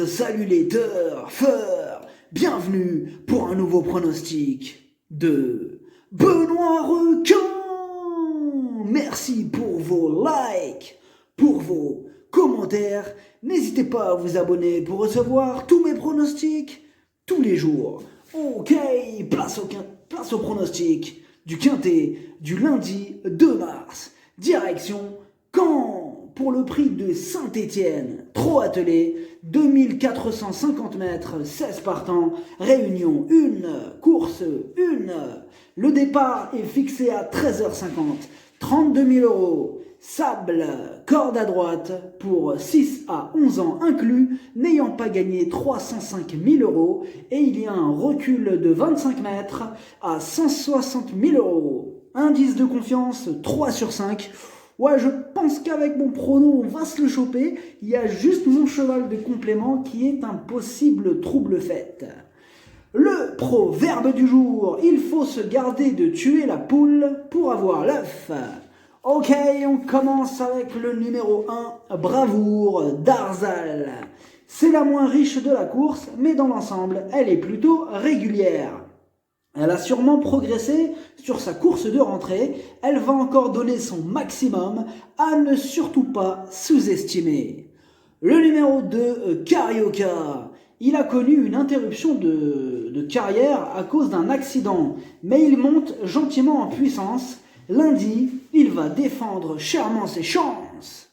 salut les turfeurs, bienvenue pour un nouveau pronostic de Benoît Requin. Merci pour vos likes, pour vos commentaires. N'hésitez pas à vous abonner pour recevoir tous mes pronostics tous les jours. Ok, place au pronostic du Quintet du lundi 2 mars. Direction Caen pour le prix de Saint-Étienne. Trot attelé, 2450 mètres, 16 partants, réunion 1, course 1. Le départ est fixé à 13h50, 32 000 €. Sable, corde à droite pour 6 à 11 ans inclus, n'ayant pas gagné 305 000 €, et il y a un recul de 25 mètres à 160 000 €. Indice de confiance 3 sur 5. Ouais, je pense qu'avec mon prono, on va se le choper. Il y a juste mon cheval de complément qui est un possible trouble-fête. Le proverbe du jour, il faut se garder de tuer la poule pour avoir l'œuf. Ok, on commence avec le numéro 1, Bravoure d'Arzal. C'est la moins riche de la course, mais dans l'ensemble, elle est plutôt régulière. Elle a sûrement progressé sur sa course de rentrée. Elle va encore donner son maximum, à ne surtout pas sous-estimer. Le numéro 2, Carioca. Il a connu une interruption de carrière à cause d'un accident, mais il monte gentiment en puissance. Lundi, il va défendre chèrement ses chances.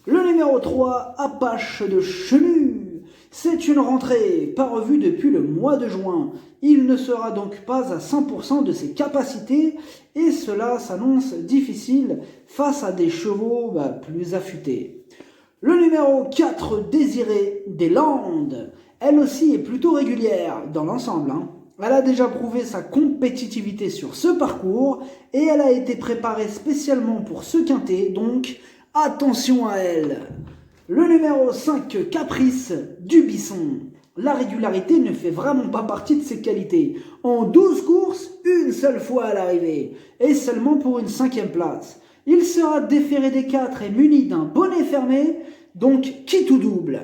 Le numéro 3, Apache de Chenu. C'est une rentrée pas revue depuis le mois de juin. Il ne sera donc pas à 100% de ses capacités et cela s'annonce difficile face à des chevaux plus affûtés. Le numéro 4, Désirée des Landes. Elle aussi est plutôt régulière dans l'ensemble. Elle a déjà prouvé sa compétitivité sur ce parcours et elle a été préparée spécialement pour ce quintet, donc attention à elle. Le numéro 5, Caprice du Bisson. La régularité ne fait vraiment pas partie de ses qualités. En 12 courses, une seule fois à l'arrivée, et seulement pour une 5e place. Il sera déféré des 4 et muni d'un bonnet fermé, donc qui tout double.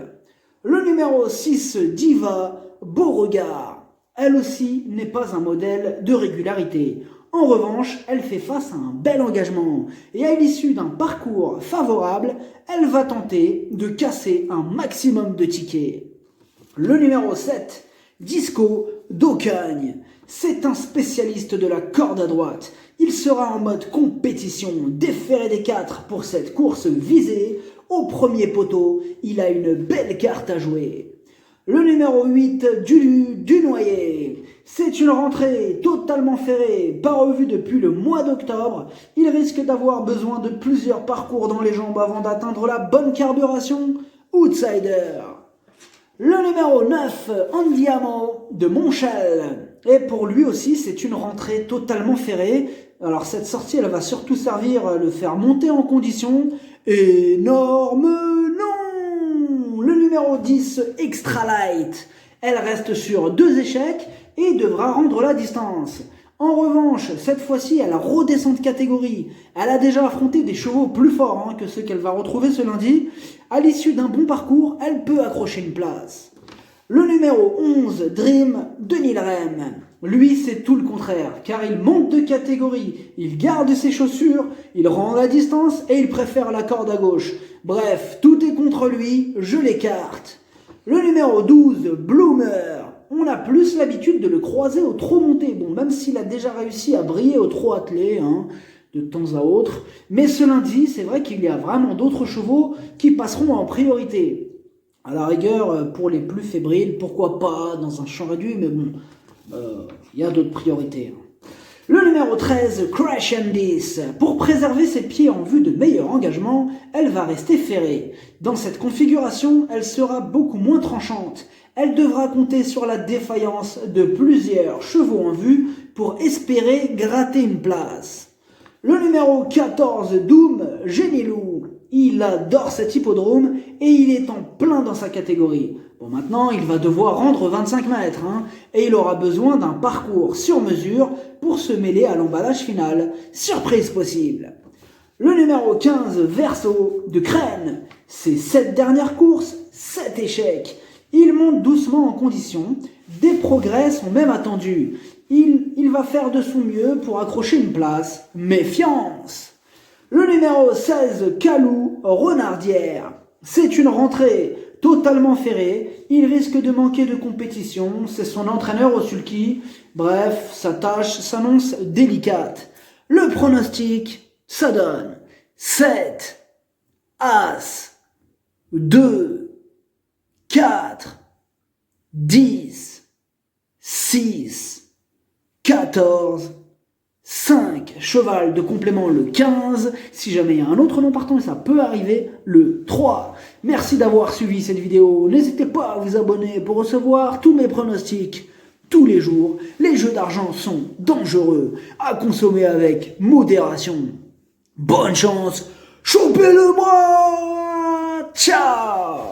Le numéro 6, Diva Beauregard. Elle aussi n'est pas un modèle de régularité. En revanche, elle fait face à un bel engagement et à l'issue d'un parcours favorable, elle va tenter de casser un maximum de tickets. Le numéro 7, Disco d'Aucagne. C'est un spécialiste de la corde à droite. Il sera en mode compétition, déféré des 4 pour cette course visée. Au premier poteau, il a une belle carte à jouer. Le numéro 8, du Noyer. C'est une rentrée totalement ferrée, pas revue depuis le mois d'octobre. Il risque d'avoir besoin de plusieurs parcours dans les jambes avant d'atteindre la bonne carburation. Outsider. Le numéro 9, Andiamo de Montchal. Et pour lui aussi, c'est une rentrée totalement ferrée. Alors cette sortie, elle va surtout servir à le faire monter en condition. Énorme non. Le numéro 10, Extra Light. Elle reste sur 2 échecs et devra rendre la distance. En revanche, cette fois-ci, elle redescend de catégorie. Elle a déjà affronté des chevaux plus forts que ceux qu'elle va retrouver ce lundi. À l'issue d'un bon parcours, elle peut accrocher une place. Le numéro 11, Dream de Nilrem. Lui, c'est tout le contraire, car il monte de catégorie, il garde ses chaussures, il rend la distance et il préfère la corde à gauche. Bref, tout est contre lui, je l'écarte. Le numéro 12, Bloomer. On a plus l'habitude de le croiser au trot monté. Bon, même s'il a déjà réussi à briller au trot attelé, de temps à autre. Mais ce lundi, c'est vrai qu'il y a vraiment d'autres chevaux qui passeront en priorité. À la rigueur, pour les plus fébriles, pourquoi pas dans un champ réduit, mais bon, il y a d'autres priorités. Le numéro 13, Crash Andis. Pour préserver ses pieds en vue de meilleur engagement, elle va rester ferrée. Dans cette configuration, elle sera beaucoup moins tranchante. Elle devra compter sur la défaillance de plusieurs chevaux en vue pour espérer gratter une place. Le numéro 14, Doom Genilou. Il adore cet hippodrome et il est en plein dans sa catégorie. Bon, maintenant, il va devoir rendre 25 mètres et il aura besoin d'un parcours sur mesure pour se mêler à l'emballage final. Surprise possible. Le numéro 15, Verso de Crène. Ses 7 dernières courses, 7 échecs. Il monte doucement en condition. Des progrès sont même attendus. Il va faire de son mieux pour accrocher une place. Méfiance! Le numéro 16, Calou, Renardière. C'est une rentrée totalement ferrée. Il risque de manquer de compétition. C'est son entraîneur au sulky. Bref, sa tâche s'annonce délicate. Le pronostic, ça donne 7, As, 2, 4, 10, 6, 14, 5, cheval de complément le 15, si jamais il y a un autre nom partant, et ça peut arriver, le 3. Merci d'avoir suivi cette vidéo, n'hésitez pas à vous abonner pour recevoir tous mes pronostics tous les jours. Les jeux d'argent sont dangereux, à consommer avec modération. Bonne chance, chopez-le moi. Ciao.